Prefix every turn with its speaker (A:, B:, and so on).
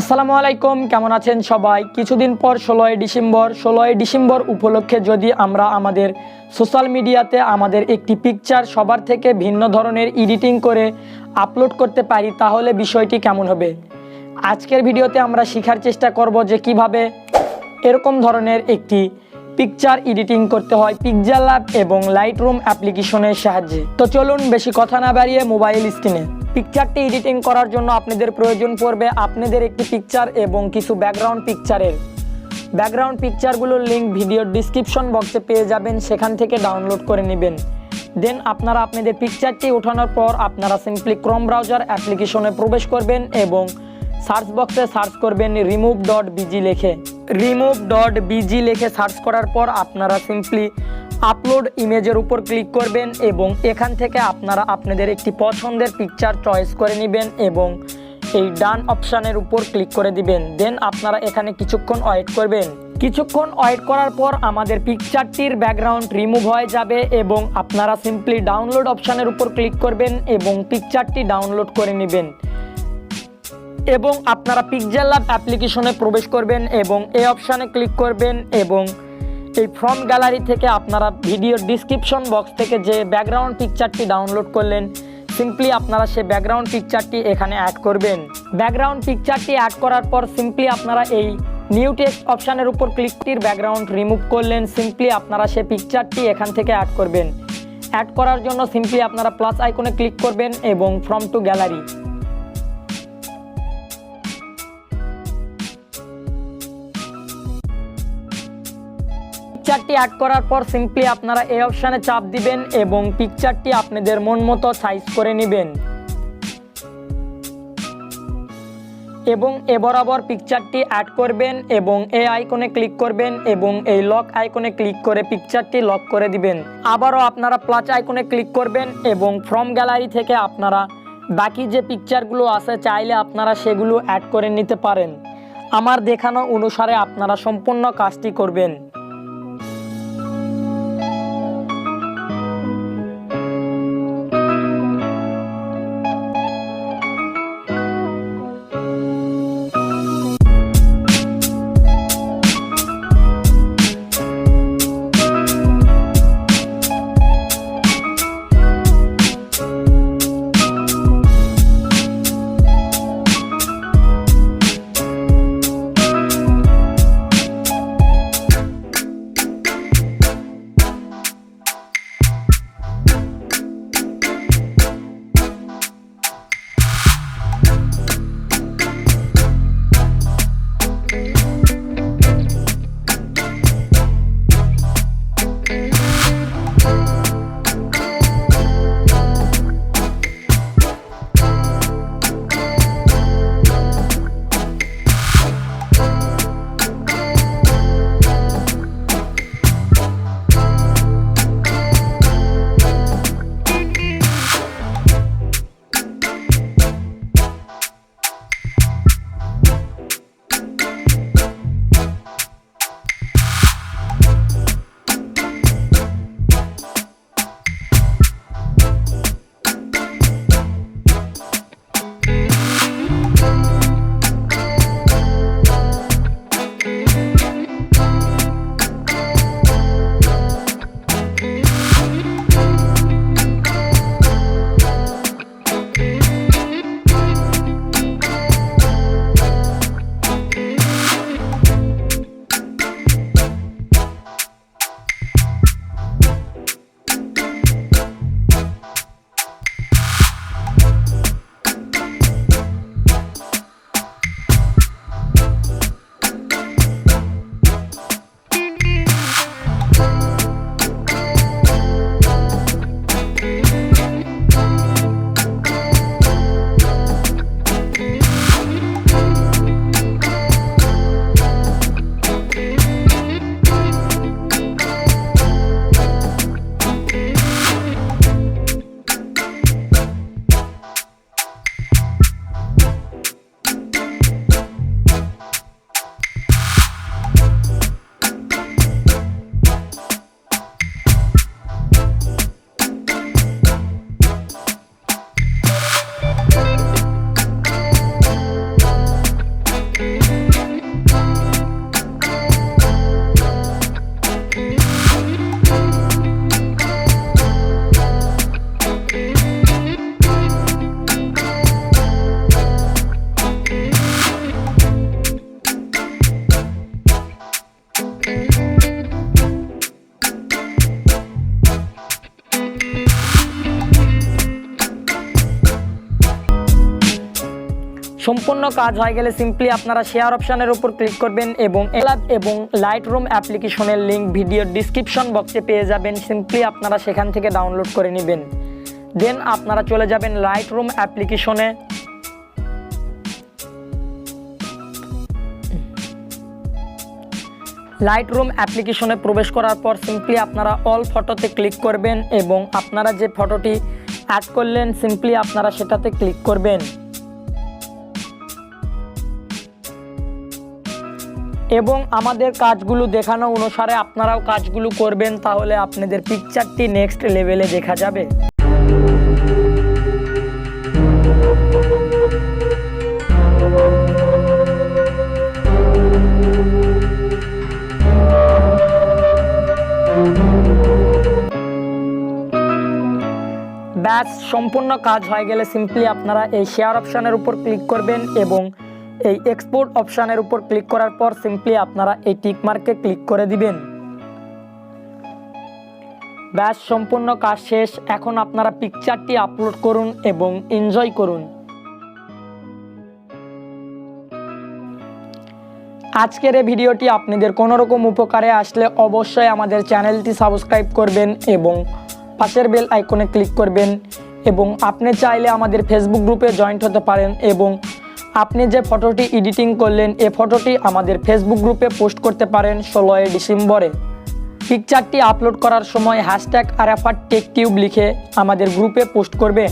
A: আসসালামু আলাইকুম, কেমন আছেন সবাই? কিছুদিন পর 16ই ডিসেম্বর উপলক্ষে যদি আমরা আমাদের সোশ্যাল মিডিয়াতে আমাদের একটি পিকচার সবার থেকে ভিন্ন ধরনের এডিটিং করে আপলোড করতে পারি, তাহলে বিষয়টি কেমন হবে? আজকের ভিডিওতে আমরা শেখার চেষ্টা করব যে কিভাবে এরকম ধরনের একটি পিকচার এডিটিং করতে হয় পিক্সেল এবং লাইটরুম অ্যাপ্লিকেশনের সাহায্যে। তো চলুন বেশি কথা না বাড়িয়ে মোবাইল স্ক্রিনে পিকচারটি এডিটিং করার জন্য আপনাদের প্রয়োজন পড়বে আপনাদের একটি পিকচার এবং কিছু ব্যাকগ্রাউন্ড পিকচারগুলোর লিঙ্ক ভিডিওর ডিসক্রিপশন বক্সে পেয়ে যাবেন, সেখান থেকে ডাউনলোড করে নেবেন। দেন আপনারা আপনাদের পিকচারটি ওঠানোর পর আপনারা সিম্পলি ক্রোম ব্রাউজার অ্যাপ্লিকেশনে প্রবেশ করবেন এবং সার্চ বক্সে সার্চ করবেন রিমুভ.bg লিখে সার্চ করার পর আপনারা সিম্পলি আপলোড ইমেজের উপর ক্লিক করবেন এবং এখান থেকে আপনারা আপনাদের একটি পছন্দের পিকচার চয়েস করে নেবেন এবং এই ডান অপশানের উপর ক্লিক করে দিবেন। দেন আপনারা এখানে কিছুক্ষণ ওয়েট করবেন। কিছুক্ষণ ওয়েট করার পর আমাদের পিকচারটির ব্যাকগ্রাউন্ড রিমুভ হয়ে যাবে এবং আপনারা সিম্পলি ডাউনলোড অপশানের উপর ক্লিক করবেন এবং পিকচারটি ডাউনলোড করে নেবেন এবং আপনারা পিক্সেল অ্যাপ্লিকেশনে প্রবেশ করবেন এবং এই অপশানে ক্লিক করবেন এবং এই ফ্রম গ্যালারি থেকে আপনারা ভিডিওর ডিসক্রিপশন বক্স থেকে যে ব্যাকগ্রাউন্ড পিকচারটি ডাউনলোড করলেন সিম্পলি আপনারা সেই ব্যাকগ্রাউন্ড পিকচারটি এখানে অ্যাড করবেন। ব্যাকগ্রাউন্ড পিকচারটি অ্যাড করার পর সিম্পলি আপনারা এই নিউ টেক্সট অপশানের উপর ক্লিকটির ব্যাকগ্রাউন্ড রিমুভ করলেন। সিম্পলি আপনারা সেই পিকচারটি এখান থেকে অ্যাড করবেন। অ্যাড করার জন্য সিম্পলি আপনারা প্লাস আইকনে ক্লিক করবেন এবং ফ্রম টু গ্যালারি পিকচারটি অ্যাড করার পর সিম্পলি আপনারা এই অপশানে চাপ দিবেন এবং পিকচারটি আপনাদের মন মতো সাইজ করে নেবেন এবং এ বরাবর পিকচারটি অ্যাড করবেন এবং এই আইকনে ক্লিক করবেন এবং এই লক আইকনে ক্লিক করে পিকচারটি লক করে দিবেন। আবারও আপনারা প্লাস আইকনে ক্লিক করবেন এবং ফ্রম গ্যালারি থেকে আপনারা বাকি যে পিকচারগুলো আছে চাইলে আপনারা সেগুলো অ্যাড করে নিতে পারেন। আমার দেখানো অনুসারে আপনারা সম্পূর্ণ কাজটি করবেন। সম্পূর্ণ কাজ হয়ে গেলে সিম্পলি আপনারা শেয়ার অপশানের উপর ক্লিক করবেন এবং লাইটরুম অ্যাপ্লিকেশনের লিঙ্ক ভিডিওর ডিসক্রিপশন বক্সে পেয়ে যাবেন। সিম্পলি আপনারা সেখান থেকে ডাউনলোড করে নেবেন। দেন আপনারা চলে যাবেন লাইটরুম অ্যাপ্লিকেশনে। লাইটরুম অ্যাপ্লিকেশনে প্রবেশ করার পর সিম্পলি আপনারা অল ফটোতে ক্লিক করবেন এবং আপনারা যে ফটোটি অ্যাড করলেন সিম্পলি আপনারা সেটাতে ক্লিক করবেন এবং আমাদের কাজগুলো দেখানো অনুসারে আপনারাও কাজগুলো করবেন, তাহলে আপনাদের পিকচারটি নেক্সট লেভেলে দেখা যাবে। ব্যাস সম্পূর্ণ কাজ হয়ে গেলে সিম্পলি আপনারা এই শেয়ার অপশানের উপর ক্লিক করবেন এবং এই এক্সপোর্ট অপশানের উপর ক্লিক করার পর সিম্পলি আপনারা এই টিক মার্কে ক্লিক করে দিবেন। ব্যাস সম্পূর্ণ কাজ শেষ। এখন আপনারা পিকচারটি আপলোড করুন এবং এনজয় করুন। আজকের এই ভিডিওটি আপনাদের কোনো রকম উপকারে আসলে অবশ্যই আমাদের চ্যানেলটি সাবস্ক্রাইব করবেন এবং পাশের বেল আইকনে ক্লিক করবেন এবং আপনি চাইলে আমাদের ফেসবুক গ্রুপে জয়েন্ট হতে পারেন এবং আপনি যে ফটোটি এডিটিং করলেন এই ফটোটি আমাদের ফেসবুক গ্রুপে পোস্ট করতে পারেন 16 ডিসেম্বরে। পিকচারটি আপলোড করার সময় #Arafat টেক টিউব লিখে আমাদের গ্রুপে পোস্ট করবেন।